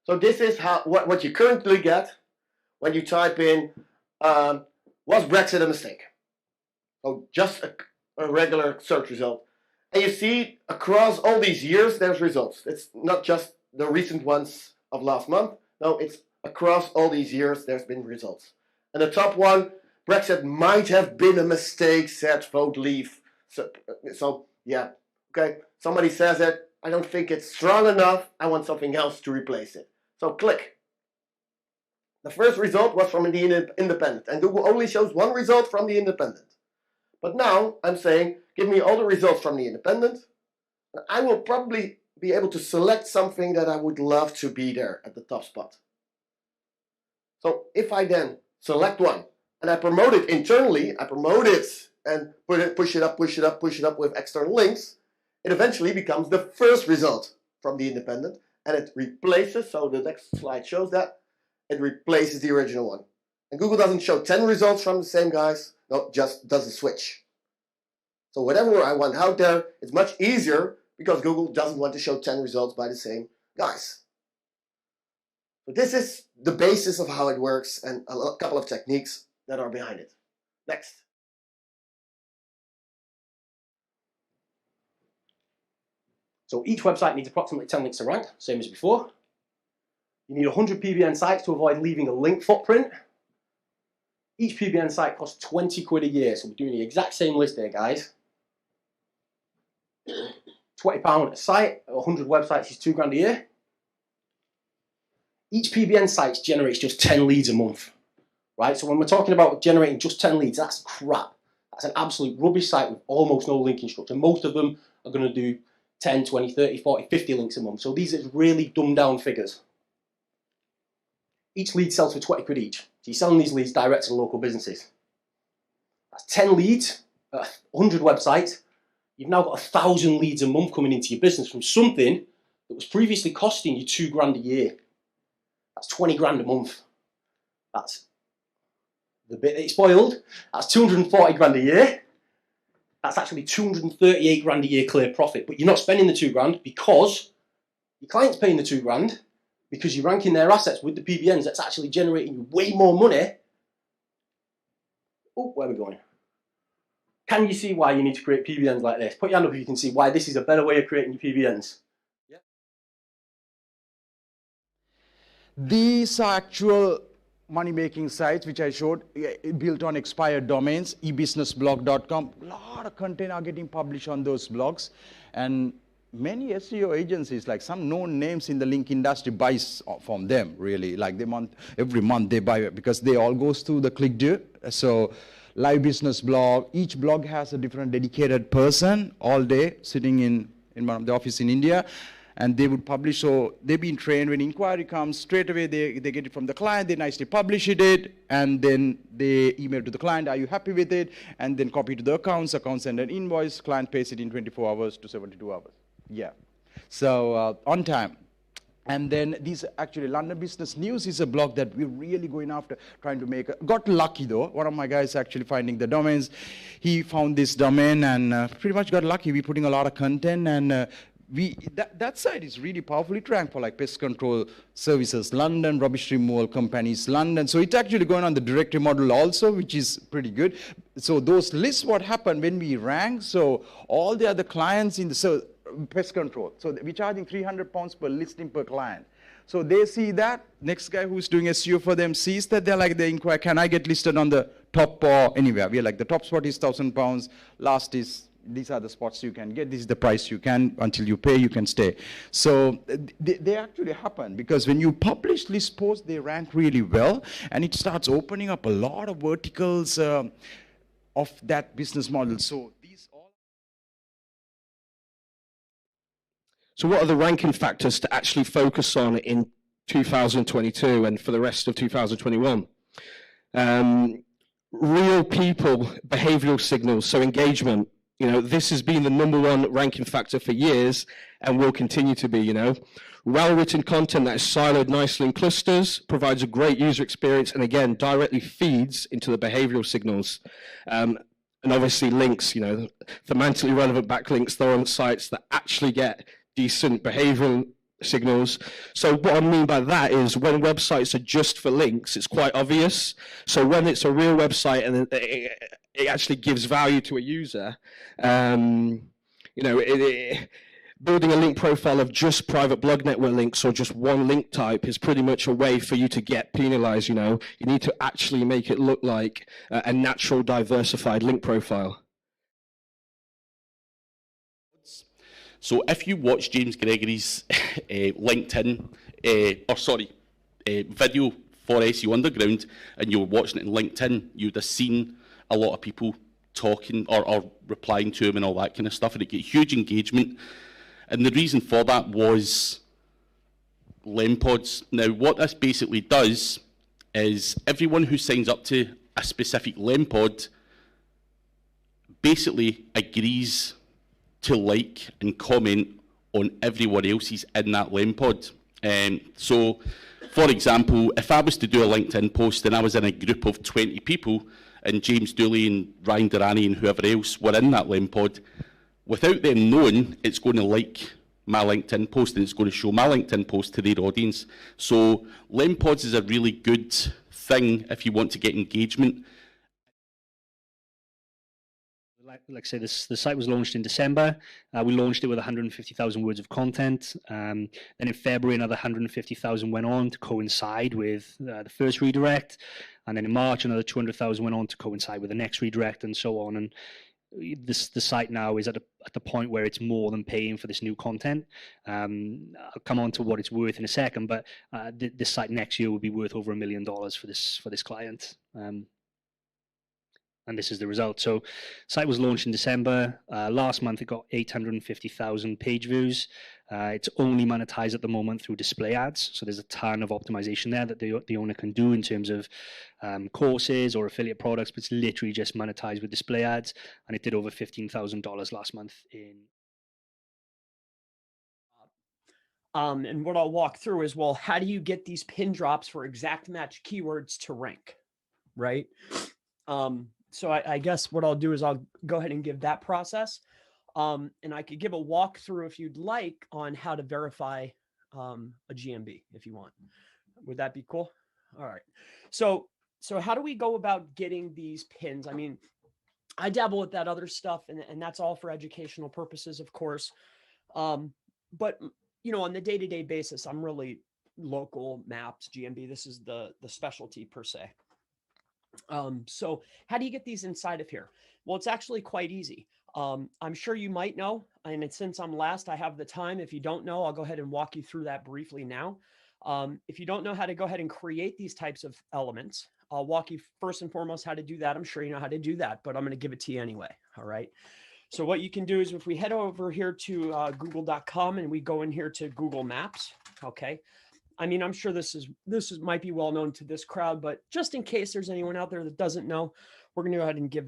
So this is what you currently get when you type in, was Brexit a mistake? So just a regular search result. And you see across all these years there's results. It's not just the recent ones of last month. No, it's across all these years there's been results. And the top one, Brexit might have been a mistake, said vote leave. So yeah, okay. Somebody says it. I don't think it's strong enough. I want something else to replace it. So click. The first result was from the Independent, and Google only shows one result from the Independent. But now I'm saying, give me all the results from the Independent, and I will probably be able to select something that I would love to be there at the top spot. So if I then select one, and I promote it internally, I promote it and push it up with external links, it eventually becomes the first result from the Independent, and it replaces, so the next slide shows that, it replaces the original one. And Google doesn't show 10 results from the same guys, no, just does a switch. So whatever I want out there, it's much easier because Google doesn't want to show 10 results by the same guys. But this is the basis of how it works and a couple of techniques that are behind it. Next. So each website needs approximately 10 links to rank, same as before. You need 100 PBN sites to avoid leaving a link footprint. Each PBN site costs 20 quid a year, so we're doing the exact same list here, guys. £20 a site, 100 websites is 2 grand a year. Each PBN site generates just 10 leads a month, right? So when we're talking about generating just 10 leads, that's crap. That's an absolute rubbish site with almost no linking structure. Most of them are going to do 10, 20, 30, 40, 50 links a month. So these are really dumbed down figures. Each lead sells for 20 quid each. So you're selling these leads direct to the local businesses. That's 10 leads, 100 websites. You've now got 1,000 leads a month coming into your business from something that was previously costing you 2 grand a year. That's 20 grand a month. That's the bit that you spoiled. That's 240 grand a year. That's actually 238 grand a year clear profit. But you're not spending the 2 grand because your client's paying the 2 grand because you're ranking their assets with the PBNs. That's actually generating you way more money. Oh, where are we going? Can you see why you need to create PBNs like this? Put your hand up if you can see why this is a better way of creating your PBNs. Yeah. These are actual money-making sites which I showed, built on expired domains, ebusinessblog.com. A lot of content are getting published on those blogs, and many SEO agencies, like some known names in the link industry, buys from them, really. Like every month they buy, because they all goes through the ClickDo. So live business blog, each blog has a different dedicated person all day sitting in one of the office in India, and they would publish. So they've been trained, when inquiry comes, straight away they get it from the client, they nicely publish it, and then they email to the client, are you happy with it? And then copy to the accounts send an invoice, client pays it in 24 hours to 72 hours. Yeah, so on time. And then these actually, London Business News is a blog that we're really going after, trying to make. Got lucky though. One of my guys actually finding the domains. He found this domain and pretty much got lucky. We're putting a lot of content, and that site is really powerfully ranked for like pest control services, London, rubbish removal companies, London. So it's actually going on the directory model also, which is pretty good. So those lists, what happened when we rank, so all the other clients in the pest control. So we're charging £300 per listing per client. So they see that. Next guy who's doing SEO for them sees that. They're like, they inquire, can I get listed on the top or anywhere? We're like, the top spot is £1,000. Last is, these are the spots you can get. This is the price you can, until you pay, you can stay. So they actually happen, because when you publish list posts, they rank really well. And it starts opening up a lot of verticals of that business model. So So what are the ranking factors to actually focus on in 2022 and for the rest of 2021? Real people, behavioral signals, so engagement. You know, this has been the #1 ranking factor for years and will continue to be, you know. Well-written content that is siloed nicely in clusters, provides a great user experience, and again, directly feeds into the behavioral signals. And obviously links, you know, thematically relevant backlinks, they're on sites that actually get decent behavioral signals. So what I mean by that is when websites are just for links, it's quite obvious. So when it's a real website and it actually gives value to a user, you know, building a link profile of just private blog network links or just one link type is pretty much a way for you to get penalized. You know, you need to actually make it look like a natural, diversified link profile. So if you watch James Gregory's LinkedIn, video for SEO Underground, and you were watching it in LinkedIn, you'd have seen a lot of people talking or replying to him and all that kind of stuff, and it get huge engagement. And the reason for that was LempOdds. Now, what this basically does is everyone who signs up to a specific LempOdd basically agrees to like and comment on everyone else's in that LempOdd. So, for example, if I was to do a LinkedIn post and I was in a group of 20 people and James Dooley and Ryan Durrani and whoever else were in that LempOdd, without them knowing, it's going to like my LinkedIn post and it's going to show my LinkedIn post to their audience. So LempOdds is a really good thing if you want to get engagement. Like I say, the site was launched in December. We launched it with 150,000 words of content. Then in February, another 150,000 went on to coincide with the first redirect. And then in March, another 200,000 went on to coincide with the next redirect, and so on. And the site now is at the point where it's more than paying for this new content. I'll come on to what it's worth in a second, but this site next year will be worth over $1 million for this client. And this is the result. So site was launched in December. Last month, it got 850,000 page views. It's only monetized at the moment through display ads. So there's a ton of optimization there that the owner can do in terms of courses or affiliate products, but it's literally just monetized with display ads. And it did over $15,000 last month in. And what I'll walk through is, well, how do you get these pin drops for exact match keywords to rank, right? So I guess what I'll do is I'll go ahead and give that process. And I could give a walkthrough if you'd like on how to verify a GMB if you want. Would that be cool? All right. So how do we go about getting these pins? I mean, I dabble with that other stuff and that's all for educational purposes, of course. But you know, on the day-to-day basis, I'm really local maps, GMB. This is the specialty per se. So how do you get these inside of here? Well, it's actually quite easy. I'm sure you might know, and since I'm last, I have the time. If you don't know, I'll go ahead and walk you through that briefly now. If you don't know how to go ahead and create these types of elements, I'll walk you first and foremost how to do that. I'm sure you know how to do that, but I'm going to give it to you anyway. All right. So what you can do is if we head over here to google.com and we go in here to Google Maps. Okay. I mean, I'm sure this might be well known to this crowd, but just in case there's anyone out there that doesn't know, we're going to go ahead and give